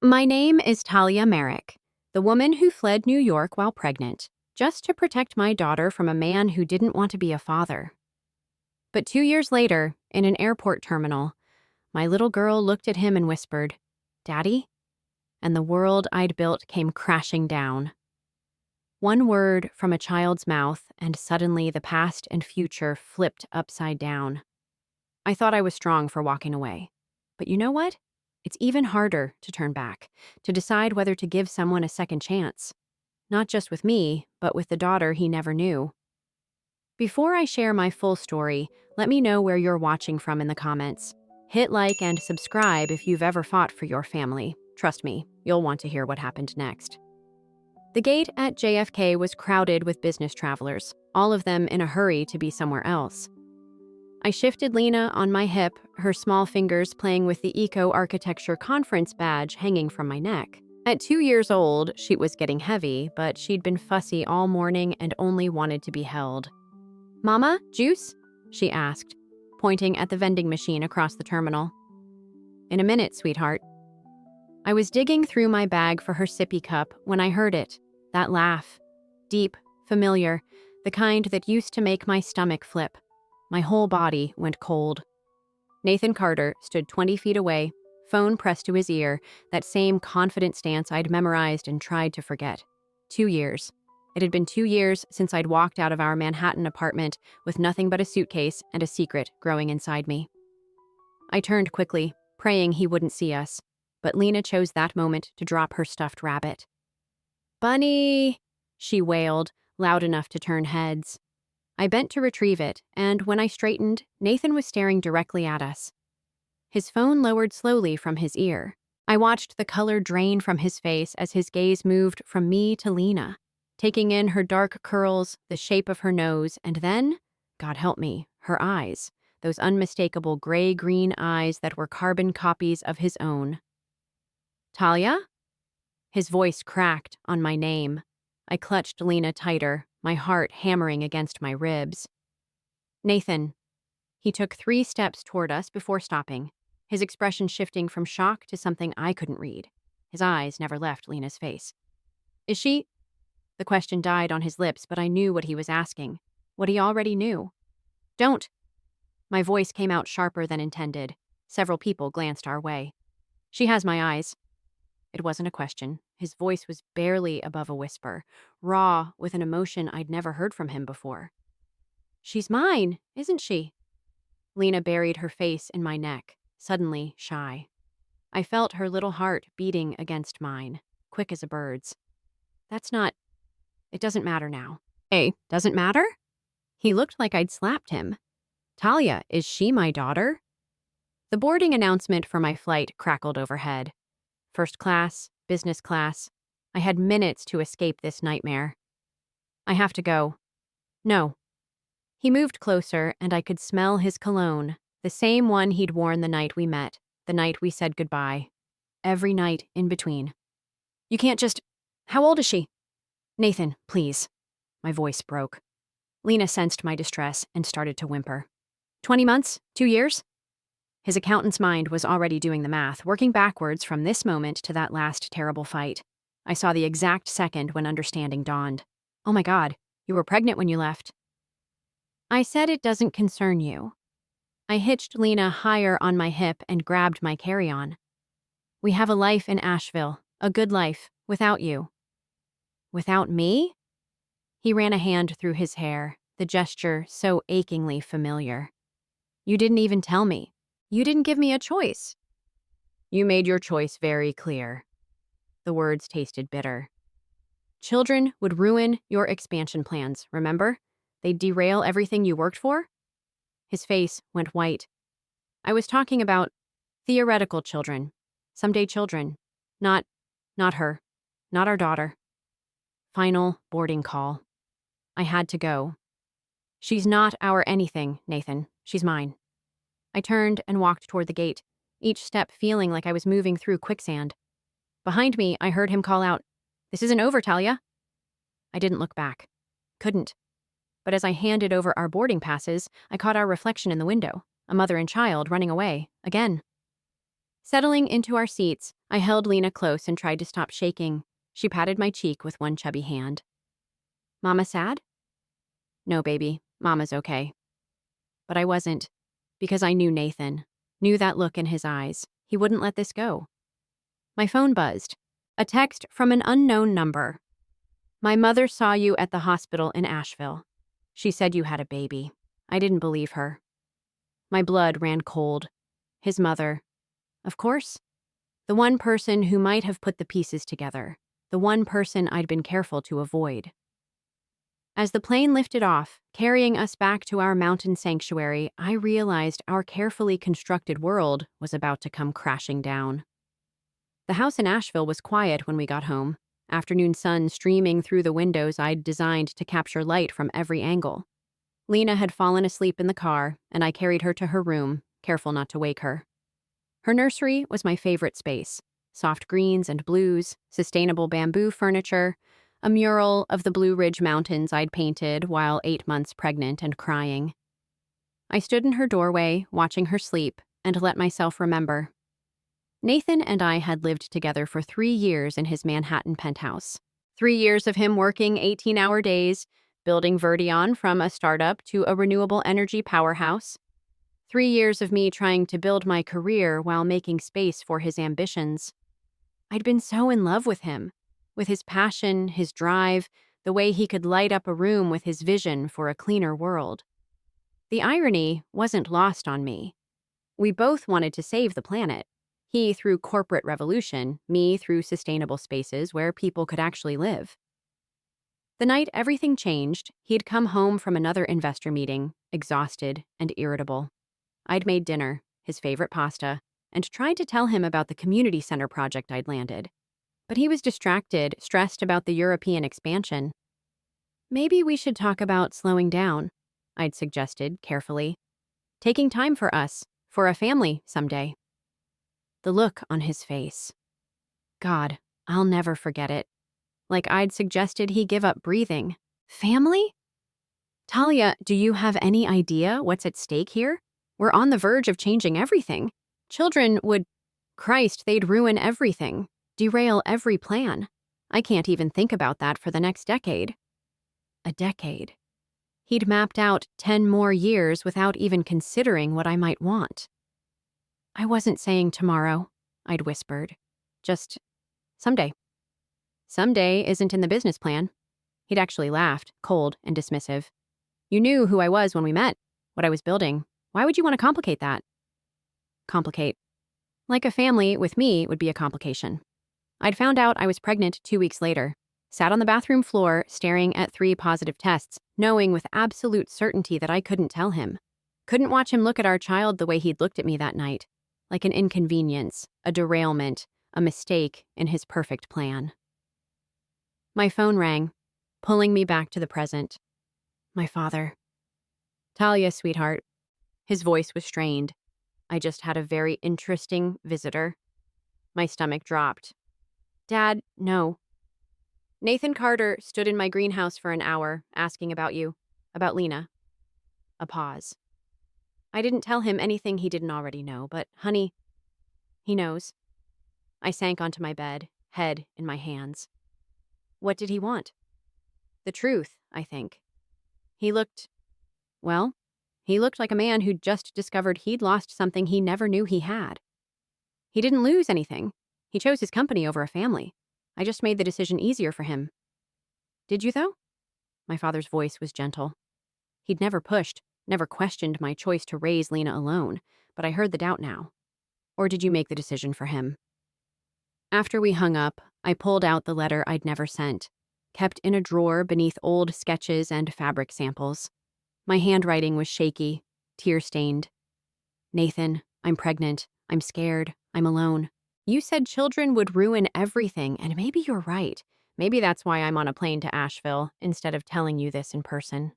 My name is Talia Merrick, the woman who fled New York while pregnant, just to protect my daughter from a man who didn't want to be a father. But 2 years later, in an airport terminal, my little girl looked at him and whispered, "Daddy?" And the world I'd built came crashing down. One word from a child's mouth, and suddenly the past and future flipped upside down. I thought I was strong for walking away. But you know what? It's even harder to turn back, to decide whether to give someone a second chance. Not just with me, but with the daughter he never knew. Before I share my full story, let me know where you're watching from in the comments. Hit like and subscribe if you've ever fought for your family. Trust me, you'll want to hear what happened next. The gate at JFK was crowded with business travelers, all of them in a hurry to be somewhere else. I shifted Lena on my hip, her small fingers playing with the eco-architecture conference badge hanging from my neck. At 2 years old, she was getting heavy, but she'd been fussy all morning and only wanted to be held. "Mama, juice?" she asked, pointing at the vending machine across the terminal. "In a minute, sweetheart." I was digging through my bag for her sippy cup when I heard it, that laugh. Deep, familiar, the kind that used to make my stomach flip. My whole body went cold. Nathan Carter stood 20 feet away, phone pressed to his ear, that same confident stance I'd memorized and tried to forget. 2 years. It had been 2 years since I'd walked out of our Manhattan apartment with nothing but a suitcase and a secret growing inside me. I turned quickly, praying he wouldn't see us, but Lena chose that moment to drop her stuffed rabbit. "Bunny!" she wailed, loud enough to turn heads. I bent to retrieve it, and when I straightened, Nathan was staring directly at us. His phone lowered slowly from his ear. I watched the color drain from his face as his gaze moved from me to Lena, taking in her dark curls, the shape of her nose, and then, God help me, her eyes, those unmistakable gray-green eyes that were carbon copies of his own. "Talia?" His voice cracked on my name. I clutched Lena tighter, my heart hammering against my ribs. "Nathan." He took 3 steps toward us before stopping, his expression shifting from shock to something I couldn't read. His eyes never left Lena's face. "Is she?" The question died on his lips, but I knew what he was asking, what he already knew. "Don't." My voice came out sharper than intended. Several people glanced our way. "She has my eyes." It wasn't a question. His voice was barely above a whisper, raw with an emotion I'd never heard from him before. "She's mine, isn't she?" Lena buried her face in my neck, suddenly shy. I felt her little heart beating against mine, quick as a bird's. It doesn't matter now." "Hey, doesn't matter?" He looked like I'd slapped him. "Talia, is she my daughter?" The boarding announcement for my flight crackled overhead. First class, business class. I had minutes to escape this nightmare. "I have to go." "No." He moved closer, and I could smell his cologne, the same one he'd worn the night we met, the night we said goodbye. Every night in between. "You can't just... How old is she?" "Nathan, please." My voice broke. Lena sensed my distress and started to whimper. 20 months? 2 years? His accountant's mind was already doing the math, working backwards from this moment to that last terrible fight. I saw the exact second when understanding dawned. "Oh my God, you were pregnant when you left." I said it doesn't concern you. I hitched Lena higher on my hip and grabbed my carry-on. "We have a life in Asheville, a good life, without you." "Without me?" He ran a hand through his hair, the gesture so achingly familiar. "You didn't even tell me. You didn't give me a choice." "You made your choice very clear." The words tasted bitter. "Children would ruin your expansion plans, remember? They'd derail everything you worked for?" His face went white. "I was talking about theoretical children, someday children. Not her, not our daughter." Final boarding call. I had to go. "She's not our anything, Nathan. She's mine." I turned and walked toward the gate, each step feeling like I was moving through quicksand. Behind me, I heard him call out, "This isn't over, Talia." I didn't look back. Couldn't. But as I handed over our boarding passes, I caught our reflection in the window, a mother and child running away, again. Settling into our seats, I held Lena close and tried to stop shaking. She patted my cheek with one chubby hand. Mama sad? No, baby. Mama's okay. But I wasn't, because I knew Nathan. Knew that look in his eyes. He wouldn't let this go. My phone buzzed. A text from an unknown number. My mother saw you at the hospital in Asheville. She said you had a baby. I didn't believe her. My blood ran cold. His mother. Of course. The one person who might have put the pieces together. The one person I'd been careful to avoid. As the plane lifted off, carrying us back to our mountain sanctuary, I realized our carefully constructed world was about to come crashing down. The house in Asheville was quiet when we got home, afternoon sun streaming through the windows I'd designed to capture light from every angle. Lena had fallen asleep in the car, and I carried her to her room, careful not to wake her. Her nursery was my favorite space. Soft greens and blues, sustainable bamboo furniture, a mural of the Blue Ridge Mountains I'd painted while 8 months pregnant and crying. I stood in her doorway, watching her sleep, and let myself remember. Nathan and I had lived together for 3 years in his Manhattan penthouse. 3 years of him working 18-hour days, building Verdion from a startup to a renewable energy powerhouse. 3 years of me trying to build my career while making space for his ambitions. I'd been so in love with him, with his passion, his drive, the way he could light up a room with his vision for a cleaner world. The irony wasn't lost on me. We both wanted to save the planet. He through corporate revolution, me through sustainable spaces where people could actually live. The night everything changed, he'd come home from another investor meeting, exhausted and irritable. I'd made dinner, his favorite pasta, and tried to tell him about the community center project I'd landed. But he was distracted, stressed about the European expansion. Maybe we should talk about slowing down, I'd suggested carefully. Taking time for us, for a family someday. The look on his face. God, I'll never forget it. Like I'd suggested he give up breathing. Family? Talia, do you have any idea what's at stake here? We're on the verge of changing everything. Children would... Christ, they'd ruin everything. Derail every plan. I can't even think about that for the next decade. A decade. He'd mapped out 10 more years without even considering what I might want. I wasn't saying tomorrow, I'd whispered. Just someday. Someday isn't in the business plan. He'd actually laughed, cold and dismissive. You knew who I was when we met, what I was building. Why would you want to complicate that? Complicate. Like a family with me would be a complication. I'd found out I was pregnant 2 weeks later. Sat on the bathroom floor, staring at 3 positive tests, knowing with absolute certainty that I couldn't tell him. Couldn't watch him look at our child the way he'd looked at me that night. Like an inconvenience, a derailment, a mistake in his perfect plan. My phone rang, pulling me back to the present. My father. Talia, sweetheart. His voice was strained. I just had a very interesting visitor. My stomach dropped. Dad, no. Nathan Carter stood in my greenhouse for an hour, asking about you, about Lena. A pause. I didn't tell him anything he didn't already know, but, honey, he knows. I sank onto my bed, head in my hands. What did he want? The truth, I think. He looked like a man who'd just discovered he'd lost something he never knew he had. He didn't lose anything. He chose his company over a family. I just made the decision easier for him. Did you, though? My father's voice was gentle. He'd never pushed, never questioned my choice to raise Lena alone, but I heard the doubt now. Or did you make the decision for him? After we hung up, I pulled out the letter I'd never sent, kept in a drawer beneath old sketches and fabric samples. My handwriting was shaky, tear-stained. Nathan, I'm pregnant. I'm scared. I'm alone. You said children would ruin everything, and maybe you're right. Maybe that's why I'm on a plane to Asheville instead of telling you this in person.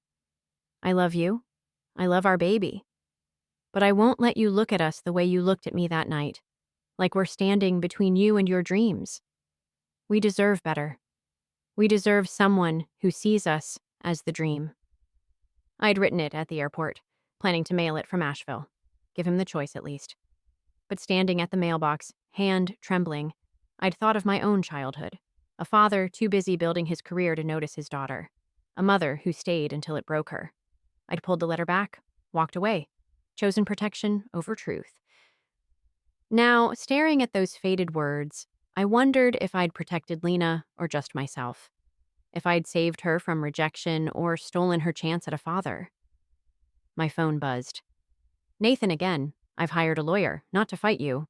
I love you. I love our baby. But I won't let you look at us the way you looked at me that night, like we're standing between you and your dreams. We deserve better. We deserve someone who sees us as the dream. I'd written it at the airport, planning to mail it from Asheville. Give him the choice at least. But standing at the mailbox, hand trembling, I'd thought of my own childhood. A father too busy building his career to notice his daughter. A mother who stayed until it broke her. I'd pulled the letter back, walked away, chosen protection over truth. Now, staring at those faded words, I wondered if I'd protected Lena or just myself. If I'd saved her from rejection or stolen her chance at a father. My phone buzzed. Nathan again. I've hired a lawyer, not to fight you.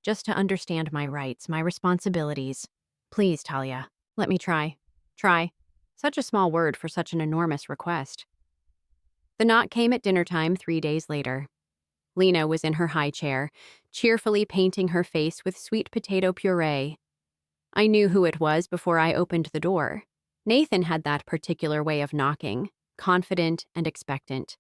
Just to understand my rights, my responsibilities. Please, Talia, let me try. Try. Such a small word for such an enormous request. The knock came at dinner time 3 days later. Lena was in her high chair, cheerfully painting her face with sweet potato puree. I knew who it was before I opened the door. Nathan had that particular way of knocking, confident and expectant.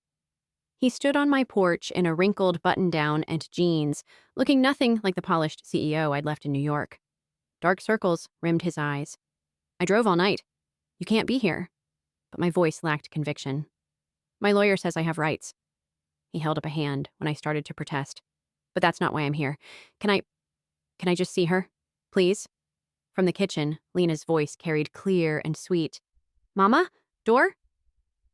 He stood on my porch in a wrinkled button-down and jeans, looking nothing like the polished CEO I'd left in New York. Dark circles rimmed his eyes. I drove all night. You can't be here. But my voice lacked conviction. My lawyer says I have rights. He held up a hand when I started to protest. But that's not why I'm here. Can I just see her? Please? From the kitchen, Lena's voice carried clear and sweet. Mama? Door?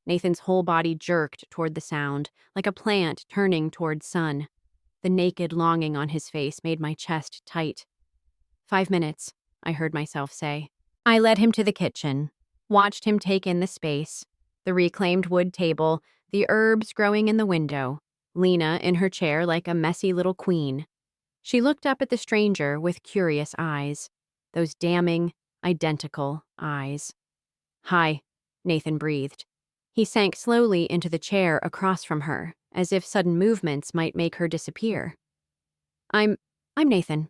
Nathan's whole body jerked toward the sound, like a plant turning toward sun. The naked longing on his face made my chest tight. 5 minutes, I heard myself say. I led him to the kitchen, watched him take in the space, the reclaimed wood table, the herbs growing in the window, Lena in her chair like a messy little queen. She looked up at the stranger with curious eyes, those damning, identical eyes. Hi, Nathan breathed. He sank slowly into the chair across from her, as if sudden movements might make her disappear. I'm Nathan.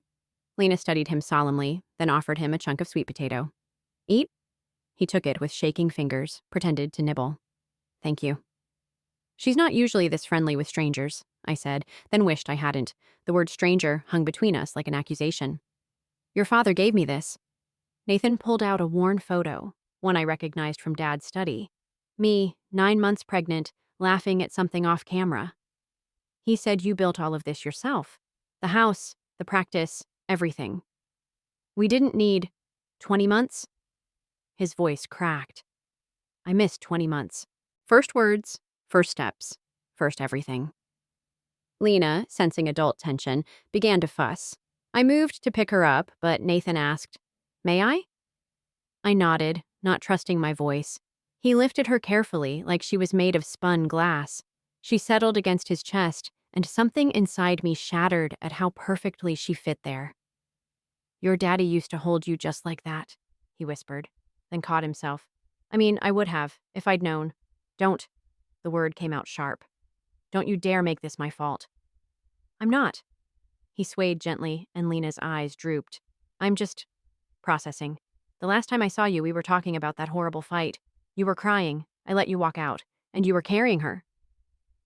Lena studied him solemnly, then offered him a chunk of sweet potato. Eat? He took it with shaking fingers, pretended to nibble. Thank you. She's not usually this friendly with strangers, I said, then wished I hadn't. The word stranger hung between us like an accusation. Your father gave me this. Nathan pulled out a worn photo, one I recognized from Dad's study. Me, 9 months pregnant, laughing at something off camera. He said you built all of this yourself. The house, the practice, everything. We didn't need 20 months? His voice cracked. I missed 20 months. First words, first steps, first everything. Lena, sensing adult tension, began to fuss. I moved to pick her up, but Nathan asked, May I? I nodded, not trusting my voice. He lifted her carefully, like she was made of spun glass. She settled against his chest, and something inside me shattered at how perfectly she fit there. Your daddy used to hold you just like that, he whispered, then caught himself. I would have, if I'd known. Don't. The word came out sharp. Don't you dare make this my fault. I'm not. He swayed gently, and Lena's eyes drooped. I'm just processing. The last time I saw you, we were talking about that horrible fight. You were crying. I let you walk out. And you were carrying her.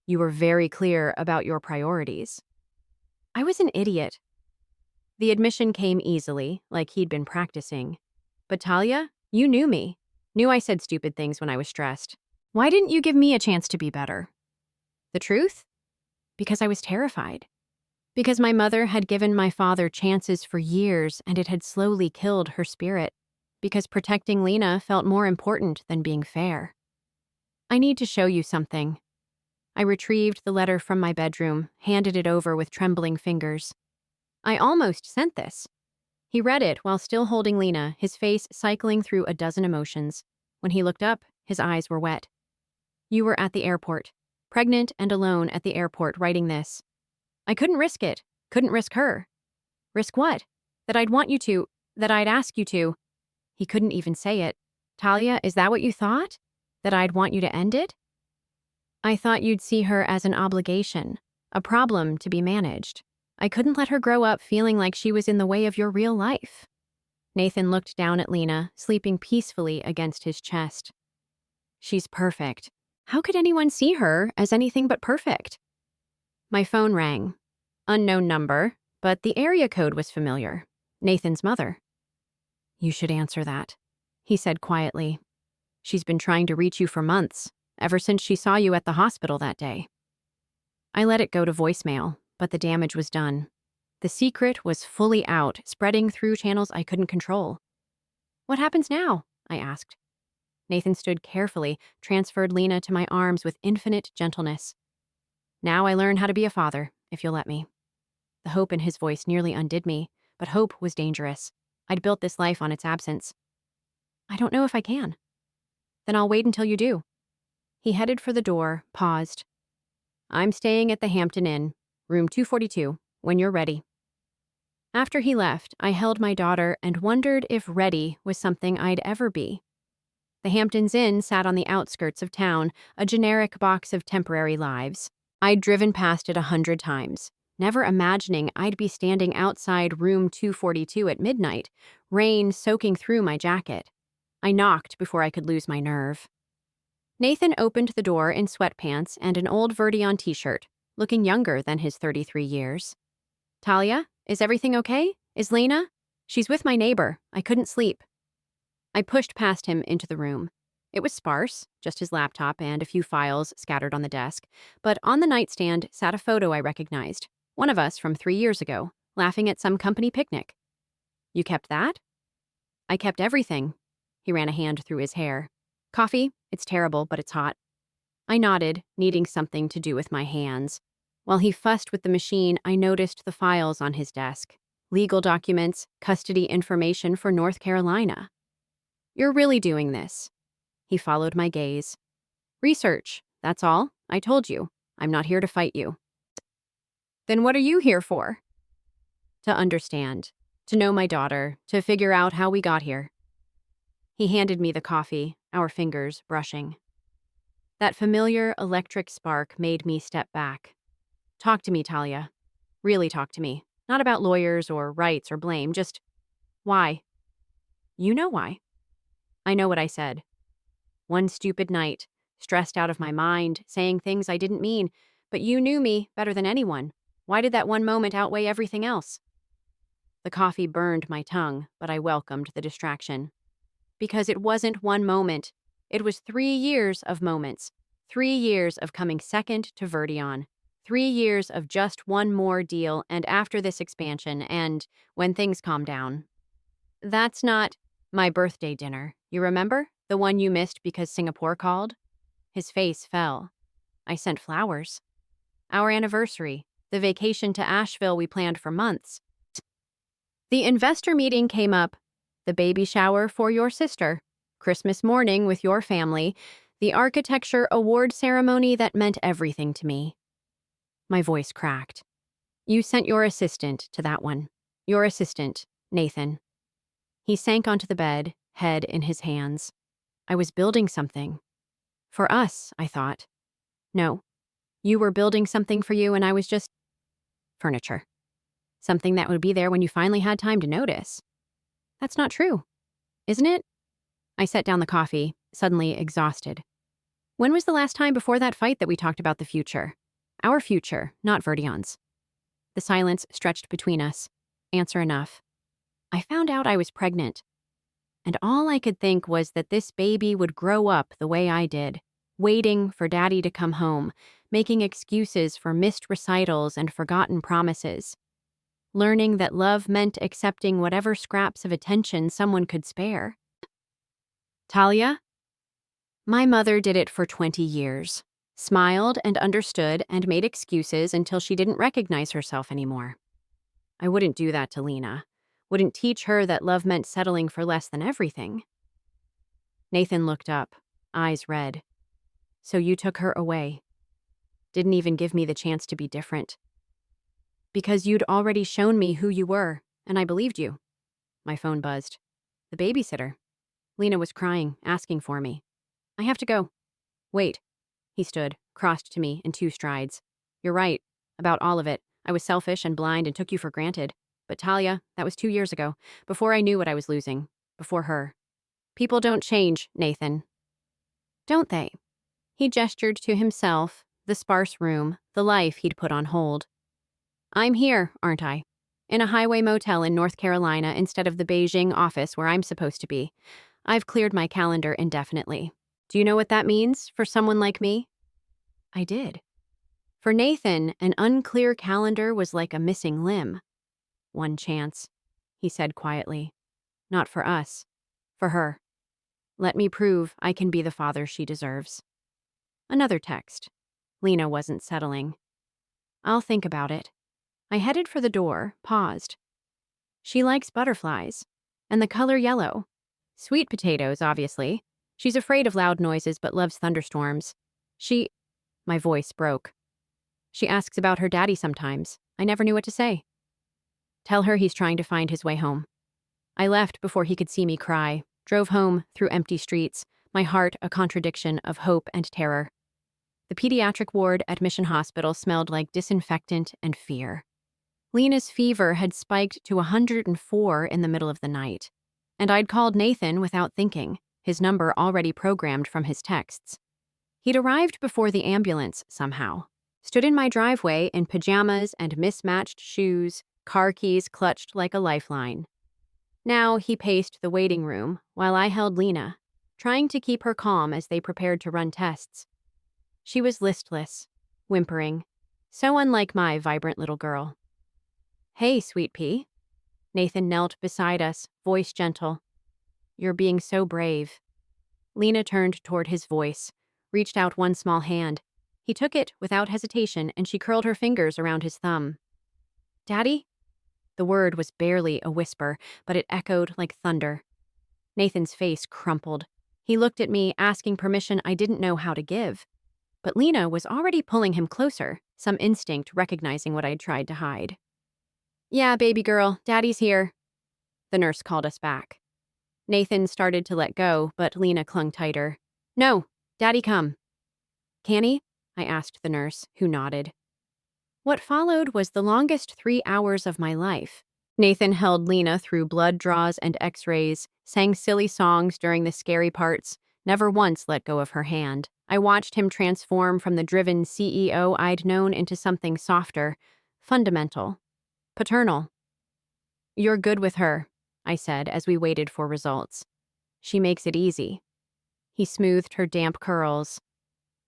You were very clear about your priorities. I was an idiot. The admission came easily, like he'd been practicing. But Talia, you knew me. Knew I said stupid things when I was stressed. Why didn't you give me a chance to be better? The truth? Because I was terrified. Because my mother had given my father chances for years and it had slowly killed her spirit. Because protecting Lena felt more important than being fair. I need to show you something. I retrieved the letter from my bedroom, handed it over with trembling fingers. I almost sent this. He read it while still holding Lena, his face cycling through a dozen emotions. When he looked up, his eyes were wet. You were at the airport, pregnant and alone at the airport writing this. I couldn't risk it, couldn't risk her. Risk what? That I'd want you to, that I'd ask you to. He couldn't even say it. Talia, is that what you thought? That I'd want you to end it? I thought you'd see her as an obligation, a problem to be managed. I couldn't let her grow up feeling like she was in the way of your real life. Nathan looked down at Lena, sleeping peacefully against his chest. She's perfect. How could anyone see her as anything but perfect? My phone rang. Unknown number, but the area code was familiar. Nathan's mother. You should answer that, he said quietly. She's been trying to reach you for months, ever since she saw you at the hospital that day. I let it go to voicemail, but the damage was done. The secret was fully out, spreading through channels I couldn't control. "What happens now?" I asked. Nathan stood carefully, transferred Lena to my arms with infinite gentleness. "Now I learn how to be a father, if you'll let me." The hope in his voice nearly undid me, but hope was dangerous. I'd built this life on its absence. "I don't know if I can." "Then I'll wait until you do." He headed for the door, paused. "I'm staying at the Hampton Inn, room 242, when you're ready." After he left, I held my daughter and wondered if ready was something I'd ever be. The Hampton's Inn sat on the outskirts of town, a generic box of temporary lives. I'd driven past it 100 times, never imagining I'd be standing outside room 242 at midnight, rain soaking through my jacket. I knocked before I could lose my nerve. Nathan opened the door in sweatpants and an old Verdion t-shirt, looking younger than his 33 years. "Talia, is everything okay? Is Lena?" "She's with my neighbor. I couldn't sleep." I pushed past him into the room. It was sparse, just his laptop and a few files scattered on the desk, but on the nightstand sat a photo I recognized, one of us from 3 years ago, laughing at some company picnic. "You kept that?" "I kept everything." He ran a hand through his hair. "Coffee? It's terrible, but it's hot." I nodded, needing something to do with my hands. While he fussed with the machine, I noticed the files on his desk. Legal documents, custody information for North Carolina. "You're really doing this?" He followed my gaze. "Research, that's all. I told you. I'm not here to fight you." "Then what are you here for?" "To understand. To know my daughter. To figure out how we got here." He handed me the coffee, our fingers brushing. That familiar electric spark made me step back. "Talk to me, Talia. Really talk to me. Not about lawyers or rights or blame, just why?" "You know why." I know what I said. One stupid night, stressed out of my mind, saying things I didn't mean, but you knew me better than anyone. Why did that one moment outweigh everything else? The coffee burned my tongue, but I welcomed the distraction. Because it wasn't one moment. It was 3 years of moments. 3 years of coming second to Verdion. 3 years of just one more deal, and after this expansion, and when things calm down. "That's not my birthday dinner. You remember? The one you missed because Singapore called?" His face fell. "I sent flowers." "Our anniversary. The vacation to Asheville we planned for months." "The investor meeting came up. The baby shower for your sister. Christmas morning with your family. The architecture award ceremony that meant everything to me." My voice cracked. "You sent your assistant to that one. Your assistant, Nathan." He sank onto the bed, head in his hands. I was building something. For us, I thought. No. You were building something for you and I was just furniture. Something that would be there when you finally had time to notice. That's not true, isn't it? I set down the coffee, suddenly exhausted. When was the last time before that fight that we talked about the future? Our future, not Verdion's. The silence stretched between us. Answer enough. I found out I was pregnant. And all I could think was that this baby would grow up the way I did, waiting for Daddy to come home, making excuses for missed recitals and forgotten promises. Learning that love meant accepting whatever scraps of attention someone could spare. "Talia?" My mother did it for 20 years. Smiled and understood and made excuses until she didn't recognize herself anymore. I wouldn't do that to Lena. Wouldn't teach her that love meant settling for less than everything. Nathan looked up, eyes red. "So you took her away. Didn't even give me the chance to be different. Because you'd already shown me who you were, and I believed you." My phone buzzed. The babysitter. Lena was crying, asking for me. "I have to go." "Wait." He stood, crossed to me in 2 strides. "You're right. About all of it. I was selfish and blind and took you for granted. But Talia, that was 2 years ago, before I knew what I was losing. Before her. People don't change, Nathan." "Don't they?" He gestured to himself, the sparse room, the life he'd put on hold. "I'm here, aren't I? In a highway motel in North Carolina instead of the Beijing office where I'm supposed to be. I've cleared my calendar indefinitely. Do you know what that means for someone like me?" I did. For Nathan, an unclear calendar was like a missing limb. One chance, he said quietly. Not for us. For her. Let me prove I can be the father she deserves. Another text. Lena wasn't settling. I'll think about it. I headed for the door, paused. She likes butterflies. And the color yellow. Sweet potatoes, obviously. She's afraid of loud noises but loves thunderstorms. My voice broke. She asks about her daddy sometimes. I never knew what to say. Tell her he's trying to find his way home. I left before he could see me cry, drove home through empty streets, my heart a contradiction of hope and terror. The pediatric ward at Mission Hospital smelled like disinfectant and fear. Lena's fever had spiked to 104 in the middle of the night, and I'd called Nathan without thinking, his number already programmed from his texts. He'd arrived before the ambulance somehow, stood in my driveway in pajamas and mismatched shoes, car keys clutched like a lifeline. Now he paced the waiting room while I held Lena, trying to keep her calm as they prepared to run tests. She was listless, whimpering, so unlike my vibrant little girl. Hey, sweet pea. Nathan knelt beside us, voice gentle. You're being so brave. Lena turned toward his voice, reached out one small hand. He took it without hesitation, and she curled her fingers around his thumb. Daddy? The word was barely a whisper, but it echoed like thunder. Nathan's face crumpled. He looked at me, asking permission I didn't know how to give. But Lena was already pulling him closer, some instinct recognizing what I'd tried to hide. Yeah, baby girl, Daddy's here. The nurse called us back. Nathan started to let go, but Lena clung tighter. No, Daddy come. Can he? I asked the nurse, who nodded. What followed was the longest 3 hours of my life. Nathan held Lena through blood draws and x-rays, sang silly songs during the scary parts, never once let go of her hand. I watched him transform from the driven CEO I'd known into something softer, fundamental, paternal. You're good with her, I said as we waited for results. She makes it easy. He smoothed her damp curls.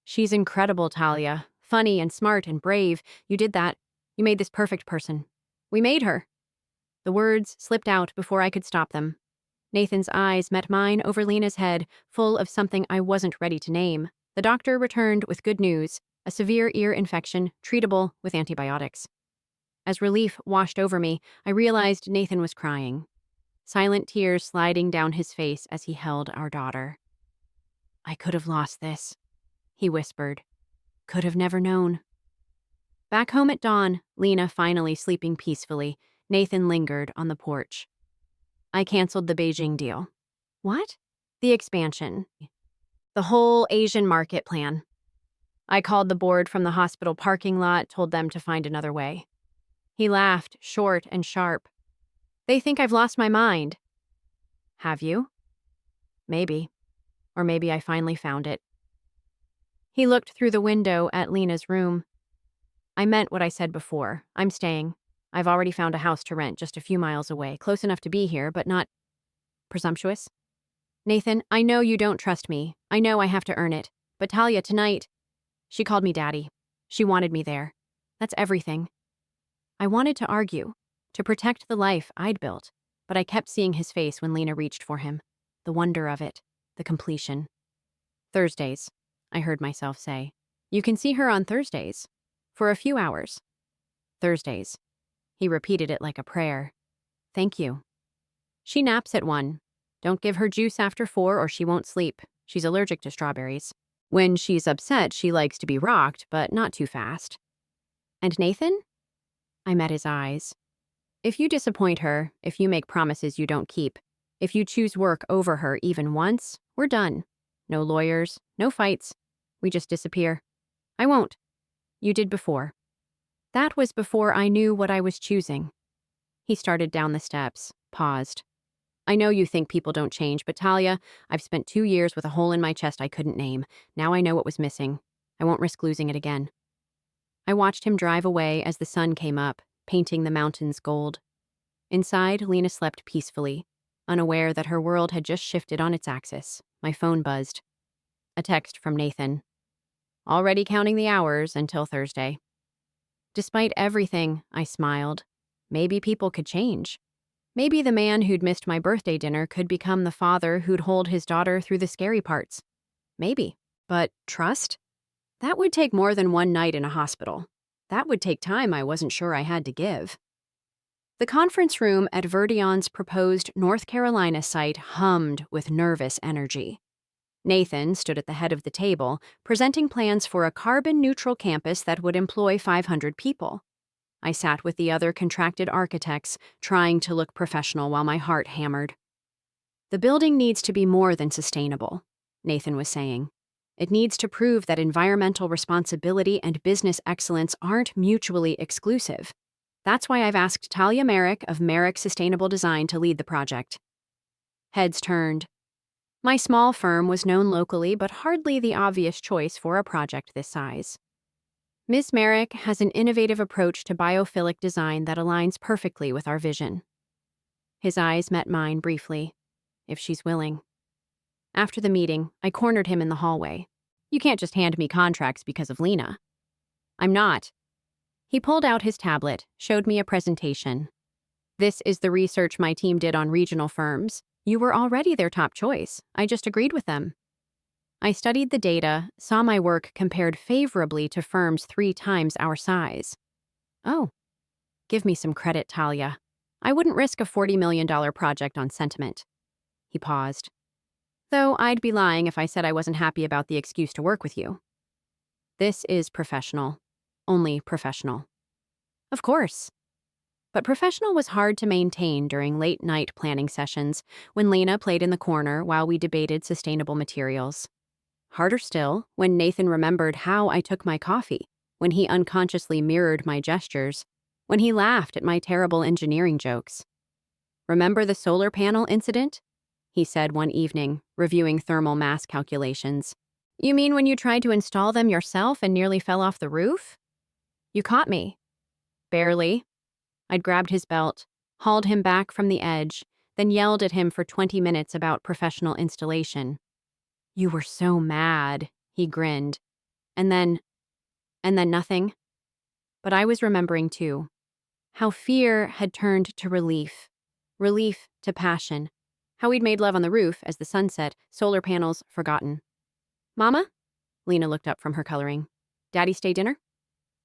She's incredible, Talia. Funny and smart and brave. You did that. You made this perfect person. We made her. The words slipped out before I could stop them. Nathan's eyes met mine over Lena's head, full of something I wasn't ready to name. The doctor returned with good news, a severe ear infection, treatable with antibiotics. As relief washed over me, I realized Nathan was crying. Silent tears sliding down his face as he held our daughter. I could have lost this, he whispered. Could have never known. Back home at dawn, Lena finally sleeping peacefully, Nathan lingered on the porch. I canceled the Beijing deal. What? The expansion. The whole Asian market plan. I called the board from the hospital parking lot, told them to find another way. He laughed, short and sharp. They think I've lost my mind. Have you? Maybe. Or maybe I finally found it. He looked through the window at Lena's room. I meant what I said before. I'm staying. I've already found a house to rent just a few miles away, close enough to be here, but not presumptuous. Nathan, I know you don't trust me. I know I have to earn it. But Talia, tonight, she called me Daddy. She wanted me there. That's everything. I wanted to argue, to protect the life I'd built, but I kept seeing his face when Lena reached for him. The wonder of it, the completion. Thursdays, I heard myself say. You can see her on Thursdays. For a few hours. Thursdays. He repeated it like a prayer. Thank you. She naps at 1. Don't give her juice after 4 or she won't sleep. She's allergic to strawberries. When she's upset, she likes to be rocked, but not too fast. And Nathan? I met his eyes. If you disappoint her, if you make promises you don't keep, if you choose work over her even once, we're done. No lawyers, no fights. We just disappear. I won't. You did before. That was before I knew what I was choosing. He started down the steps, paused. I know you think people don't change, but Talia, I've spent 2 years with a hole in my chest I couldn't name. Now I know what was missing. I won't risk losing it again. I watched him drive away as the sun came up, painting the mountains gold. Inside, Lena slept peacefully, unaware that her world had just shifted on its axis. My phone buzzed. A text from Nathan. Already counting the hours until Thursday. Despite everything, I smiled. Maybe people could change. Maybe the man who'd missed my birthday dinner could become the father who'd hold his daughter through the scary parts. Maybe. But trust? That would take more than one night in a hospital. That would take time I wasn't sure I had to give. The conference room at Verdion's proposed North Carolina site hummed with nervous energy. Nathan stood at the head of the table, presenting plans for a carbon-neutral campus that would employ 500 people. I sat with the other contracted architects, trying to look professional while my heart hammered. The building needs to be more than sustainable, Nathan was saying. It needs to prove that environmental responsibility and business excellence aren't mutually exclusive. That's why I've asked Talia Merrick of Merrick Sustainable Design to lead the project. Heads turned. My small firm was known locally, but hardly the obvious choice for a project this size. Ms. Merrick has an innovative approach to biophilic design that aligns perfectly with our vision. His eyes met mine briefly, if she's willing. After the meeting, I cornered him in the hallway. You can't just hand me contracts because of Lena. I'm not. He pulled out his tablet, showed me a presentation. This is the research my team did on regional firms. You were already their top choice. I just agreed with them. I studied the data, saw my work compared favorably to firms 3 times our size. Oh, give me some credit, Talia. I wouldn't risk a $40 million project on sentiment. He paused. Though I'd be lying if I said I wasn't happy about the excuse to work with you. This is professional. Only professional. Of course. But professional was hard to maintain during late-night planning sessions when Lena played in the corner while we debated sustainable materials. Harder still when Nathan remembered how I took my coffee, when he unconsciously mirrored my gestures, when he laughed at my terrible engineering jokes. Remember the solar panel incident? He said one evening, reviewing thermal mass calculations. You mean when you tried to install them yourself and nearly fell off the roof? You caught me. Barely. I'd grabbed his belt, hauled him back from the edge, then yelled at him for 20 minutes about professional installation. You were so mad, he grinned. And then nothing. But I was remembering too, how fear had turned to relief to passion, how we'd made love on the roof as the sun set, solar panels forgotten. Mama? Lena looked up from her coloring. Daddy stay dinner?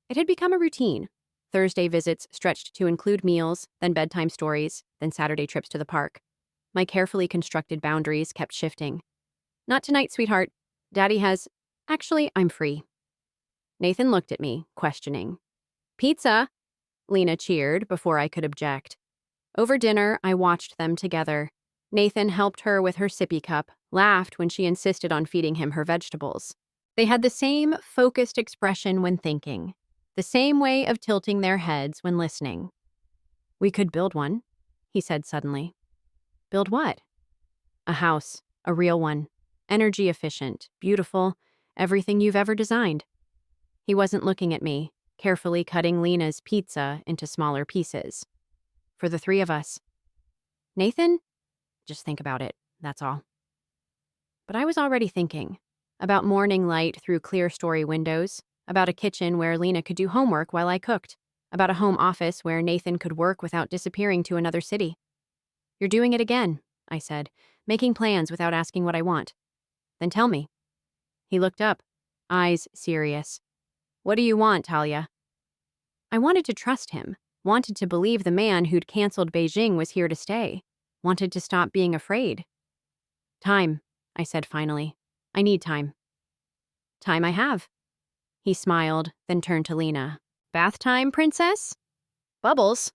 It had become a routine. Thursday visits stretched to include meals, then bedtime stories, then Saturday trips to the park. My carefully constructed boundaries kept shifting. Not tonight, sweetheart. Daddy has... Actually, I'm free. Nathan looked at me, questioning. Pizza! Lena cheered before I could object. Over dinner, I watched them together. Nathan helped her with her sippy cup, laughed when she insisted on feeding him her vegetables. They had the same focused expression when thinking, the same way of tilting their heads when listening. We could build one, he said suddenly. Build what? A house, a real one. Energy efficient, beautiful, everything you've ever designed. He wasn't looking at me, carefully cutting Lena's pizza into smaller pieces. For the 3 of us. Nathan? Just think about it, that's all. But I was already thinking about morning light through clear story windows, about a kitchen where Lena could do homework while I cooked, about a home office where Nathan could work without disappearing to another city. You're doing it again, I said, making plans without asking what I want. Then tell me. He looked up, eyes serious. What do you want, Talia? I wanted to trust him, wanted to believe the man who'd canceled Beijing was here to stay, wanted to stop being afraid. Time, I said finally. I need time. Time I have. He smiled, then turned to Lena. Bath time, princess? Bubbles.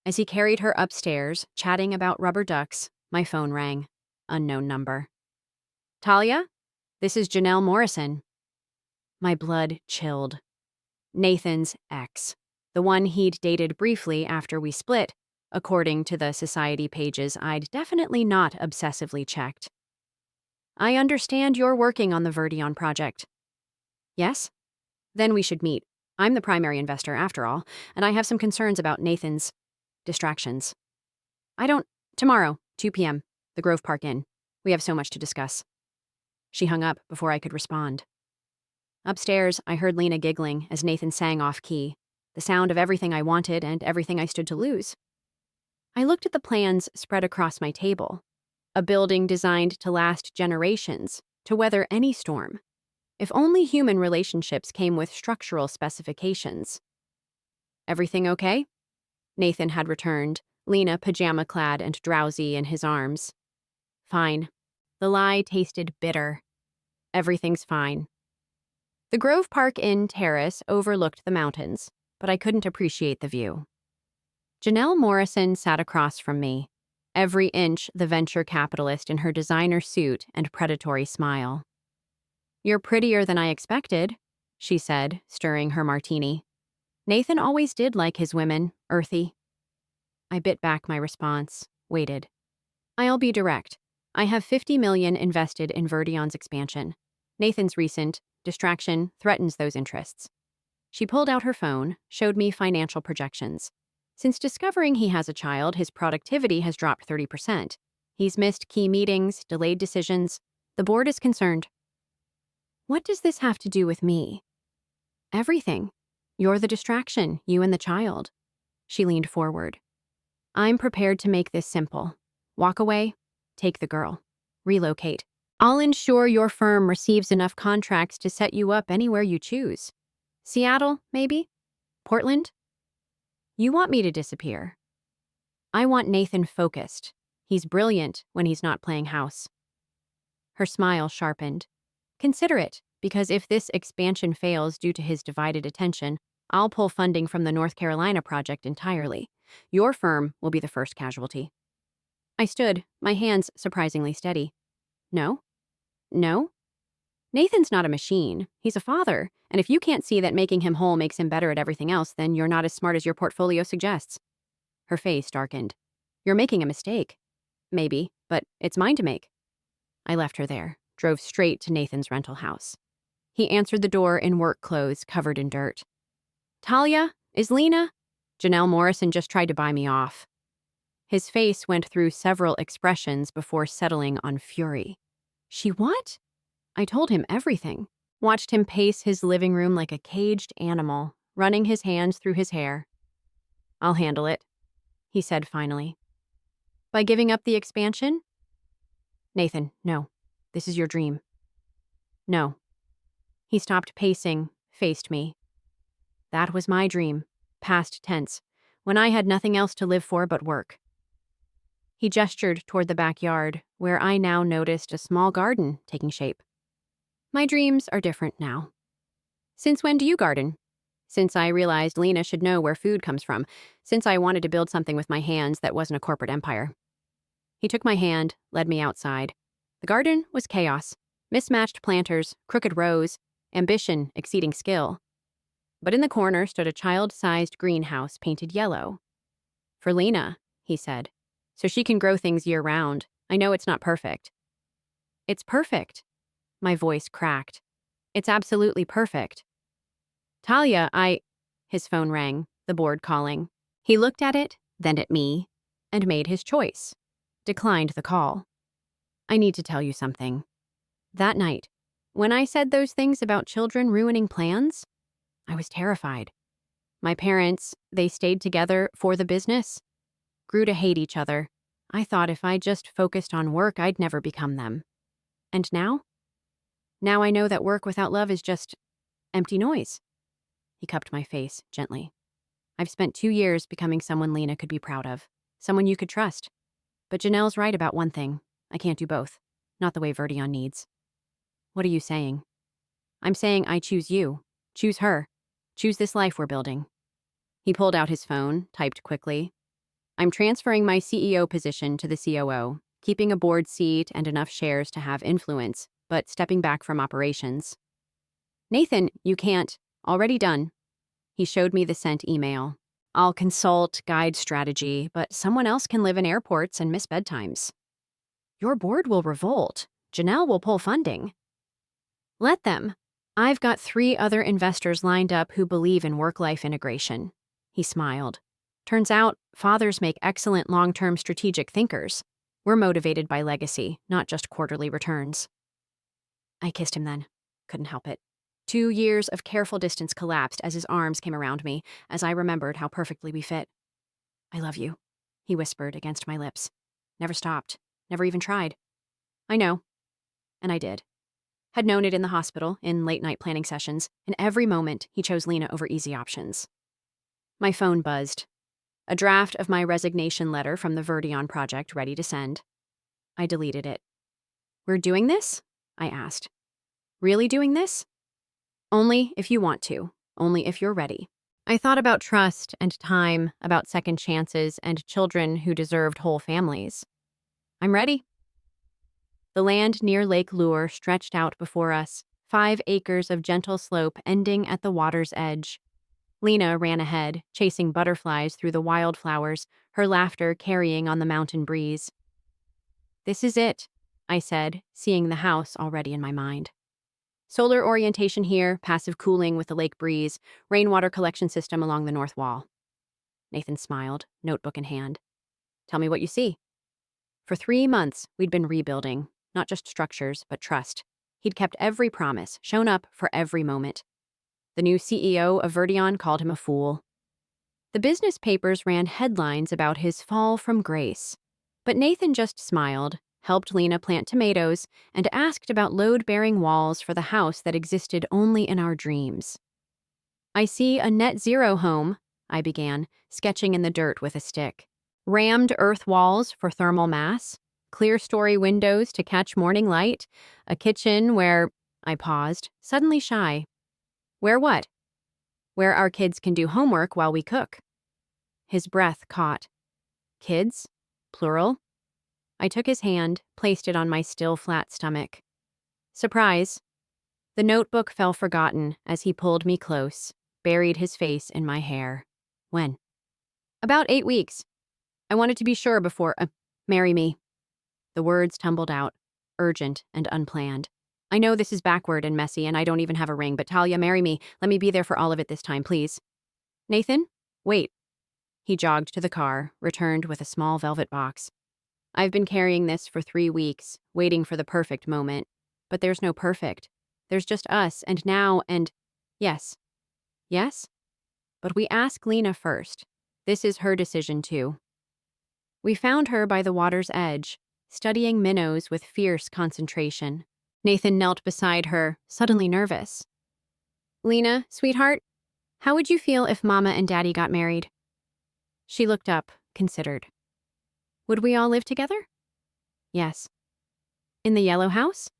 As he carried her upstairs, chatting about rubber ducks, my phone rang. Unknown number. Talia? This is Janelle Morrison. My blood chilled. Nathan's ex. The one he'd dated briefly after we split, according to the society pages I'd definitely not obsessively checked. I understand you're working on the Verdion project. Yes? Then we should meet. I'm the primary investor after all, and I have some concerns about Nathan's distractions. Tomorrow, 2 p.m., the Grove Park Inn. We have so much to discuss. She hung up before I could respond. Upstairs, I heard Lena giggling as Nathan sang off key. the sound of everything I wanted and everything I stood to lose. I looked at the plans spread across my table. A building designed to last generations, to weather any storm. If only human relationships came with structural specifications. Everything okay? Nathan had returned, Lena pajama-clad and drowsy in his arms. Fine. The lie tasted bitter. Everything's fine. The Grove Park Inn terrace overlooked the mountains, but I couldn't appreciate the view. Janelle Morrison sat across from me, every inch the venture capitalist in her designer suit and predatory smile. "You're prettier than I expected," she said, stirring her martini. Nathan always did like his women, earthy. I bit back my response, waited. "I'll be direct. I have $50 million invested in Verdion's expansion. Nathan's recent distraction threatens those interests." She pulled out her phone, showed me financial projections. Since discovering he has a child, his productivity has dropped 30%. He's missed key meetings, delayed decisions. The board is concerned. "What does this have to do with me?" "Everything. You're the distraction, you and the child." She leaned forward. "I'm prepared to make this simple. Walk away, take the girl, relocate. I'll ensure your firm receives enough contracts to set you up anywhere you choose. Seattle, maybe? Portland? You want me to disappear. I want Nathan focused. He's brilliant when he's not playing house." Her smile sharpened. "Consider it, because if this expansion fails due to his divided attention, I'll pull funding from the North Carolina project entirely. Your firm will be the first casualty." I stood, my hands surprisingly steady. "No? No? Nathan's not a machine. He's a father, and if you can't see that making him whole makes him better at everything else, then you're not as smart as your portfolio suggests." Her face darkened. "You're making a mistake. Maybe, but it's mine to make." I left her there, drove straight to Nathan's rental house. He answered the door in work clothes covered in dirt. "Talia, is Lena?" Janelle Morrison just tried to buy me off. His face went through several expressions before settling on fury. "She what?" I told him everything. Watched him pace his living room like a caged animal, running his hands through his hair. "I'll handle it," he said finally. "By giving up the expansion?" "Nathan, no. This is your dream." "No." He stopped pacing, faced me. "That was my dream, past tense, when I had nothing else to live for but work." He gestured toward the backyard, where I now noticed a small garden taking shape. "My dreams are different now." "Since when do you garden?" "Since I realized Lena should know where food comes from, since I wanted to build something with my hands that wasn't a corporate empire." He took my hand, led me outside. The garden was chaos. Mismatched planters, crooked rows, ambition exceeding skill. But in the corner stood a child-sized greenhouse painted yellow. "For Lena," he said, "so she can grow things year-round. I know it's not perfect." "It's perfect." My voice cracked. "It's absolutely perfect." "Talia, His phone rang, the board calling. He looked at it, then at me, and made his choice. Declined the call. "I need to tell you something. That night, when I said those things about children ruining plans, I was terrified. My parents, they stayed together for the business, grew to hate each other. I thought if I just focused on work, I'd never become them. And now? Now I know that work without love is just empty noise." He cupped my face gently. "I've spent 2 years becoming someone Lena could be proud of, someone you could trust. But Janelle's right about one thing. I can't do both. Not the way Verdion needs." "What are you saying?" "I'm saying I choose you. Choose her. Choose this life we're building." He pulled out his phone, typed quickly. "I'm transferring my CEO position to the COO, keeping a board seat and enough shares to have influence, but stepping back from operations." "Nathan, you can't. Already done." He showed me the sent email. "I'll consult, guide strategy, but someone else can live in airports and miss bedtimes." "Your board will revolt. Janelle will pull funding." "Let them. I've got 3 other investors lined up who believe in work-life integration." He smiled. "Turns out, fathers make excellent long-term strategic thinkers. We're motivated by legacy, not just quarterly returns." I kissed him then. Couldn't help it. 2 years of careful distance collapsed as his arms came around me, as I remembered how perfectly we fit. "I love you," he whispered against my lips. Never stopped, never even tried. "I know." And I did. Had known it in the hospital, in late-night planning sessions. In every moment, he chose Lena over easy options. My phone buzzed. A draft of my resignation letter from the Verdion project ready to send. I deleted it. "We're doing this?" I asked. "Really doing this?" "Only if you want to. Only if you're ready." I thought about trust and time, about second chances and children who deserved whole families. "I'm ready." The land near Lake Lure stretched out before us, 5 acres of gentle slope ending at the water's edge. Lena ran ahead, chasing butterflies through the wildflowers, her laughter carrying on the mountain breeze. "This is it," I said, seeing the house already in my mind. Solar orientation here, passive cooling with the lake breeze, rainwater collection system along the north wall. Nathan smiled, notebook in hand. "Tell me what you see." For 3 months, we'd been rebuilding, not just structures, but trust. He'd kept every promise, shown up for every moment. The new CEO of Verdion called him a fool. The business papers ran headlines about his fall from grace. But Nathan just smiled, helped Lena plant tomatoes, and asked about load-bearing walls for the house that existed only in our dreams. "I see a net zero home," I began, sketching in the dirt with a stick. "Rammed earth walls for thermal mass, clear-story windows to catch morning light, a kitchen where—" I paused, suddenly shy. "Where what?" "Where our kids can do homework while we cook." His breath caught. "Kids? Plural?" I took his hand, placed it on my still flat stomach. Surprise. The notebook fell forgotten as he pulled me close, buried his face in my hair. "When?" "About 8 weeks. I wanted to be sure before, marry me." The words tumbled out, urgent and unplanned. "I know this is backward and messy and I don't even have a ring, but Talia, marry me. Let me be there for all of it this time, please." "Nathan? Wait." He jogged to the car, returned with a small velvet box. "I've been carrying this for 3 weeks, waiting for the perfect moment. But there's no perfect. There's just us, and now, and yes." "Yes?" "But we ask Lena first. This is her decision, too." We found her by the water's edge, studying minnows with fierce concentration. Nathan knelt beside her, suddenly nervous. "Lena, sweetheart, how would you feel if Mama and Daddy got married?" She looked up, considered. "Would we all live together?" "Yes." "In the yellow house?"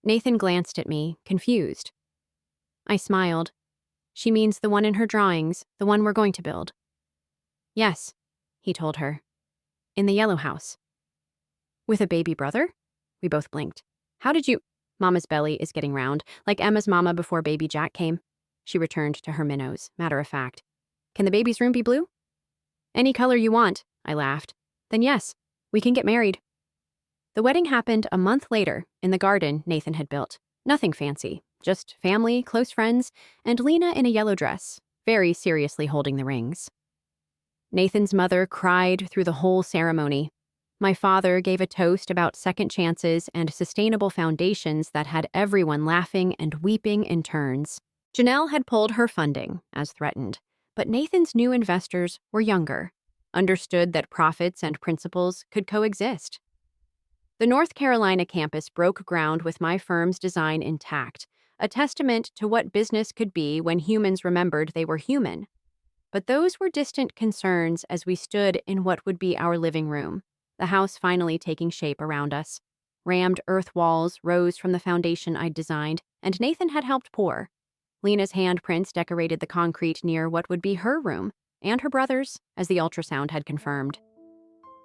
Nathan glanced at me, confused. I smiled. "She means the one in her drawings, the one we're going to build." "Yes," he told her. "In the yellow house." "With a baby brother?" We both blinked. "How did you—" "Mama's belly is getting round, like Emma's mama before baby Jack came." She returned to her minnows, matter of fact. "Can the baby's room be blue?" "Any color you want," I laughed. "Then yes, we can get married." The wedding happened a month later in the garden Nathan had built. Nothing fancy, just family, close friends, and Lena in a yellow dress, very seriously holding the rings. Nathan's mother cried through the whole ceremony. My father gave a toast about second chances and sustainable foundations that had everyone laughing and weeping in turns. Janelle had pulled her funding, as threatened, but Nathan's new investors were younger, understood that profits and principles could coexist. The North Carolina campus broke ground with my firm's design intact, a testament to what business could be when humans remembered they were human. But those were distant concerns as we stood in what would be our living room, the house finally taking shape around us. Rammed earth walls rose from the foundation I'd designed, and Nathan had helped pour. Lena's handprints decorated the concrete near what would be her room, and her brother's, as the ultrasound had confirmed.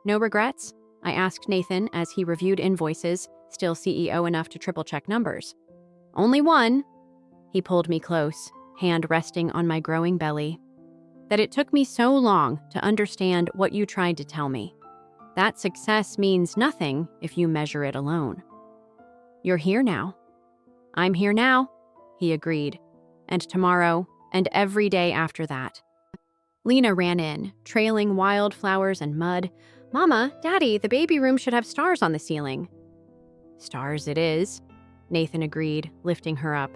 "No regrets?" I asked Nathan as he reviewed invoices, still CEO enough to triple-check numbers. "Only one." He pulled me close, hand resting on my growing belly. "That it took me so long to understand what you tried to tell me. That success means nothing if you measure it alone." "You're here now." "I'm here now," he agreed. "And tomorrow, and every day after that." Lena ran in, trailing wildflowers and mud. "Mama, Daddy, the baby room should have stars on the ceiling." "Stars it is," Nathan agreed, lifting her up.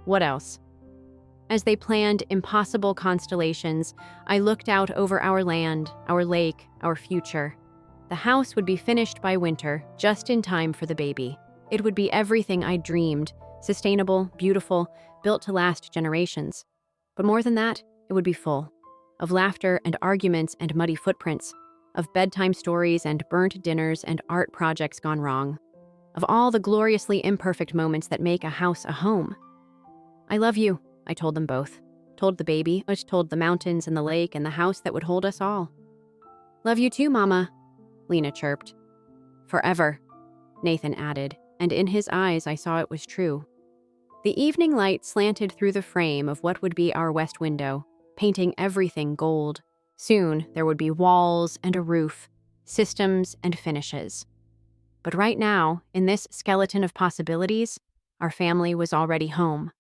What else? As they planned impossible constellations, I looked out over our land, our lake, our future. The house would be finished by winter, just in time for the baby. It would be everything I dreamed, sustainable, beautiful, built to last generations. But more than that, it would be full of laughter and arguments and muddy footprints, of bedtime stories and burnt dinners and art projects gone wrong, of all the gloriously imperfect moments that make a house a home. I love you, I told them both. Told the baby, which told the mountains and the lake and the house that would hold us all. Love you too, Mama, Lena chirped. Forever, Nathan added, and in his eyes I saw it was true. The evening light slanted through the frame of what would be our west window, painting everything gold. Soon, there would be walls and a roof, systems and finishes. But right now, in this skeleton of possibilities, our family was already home.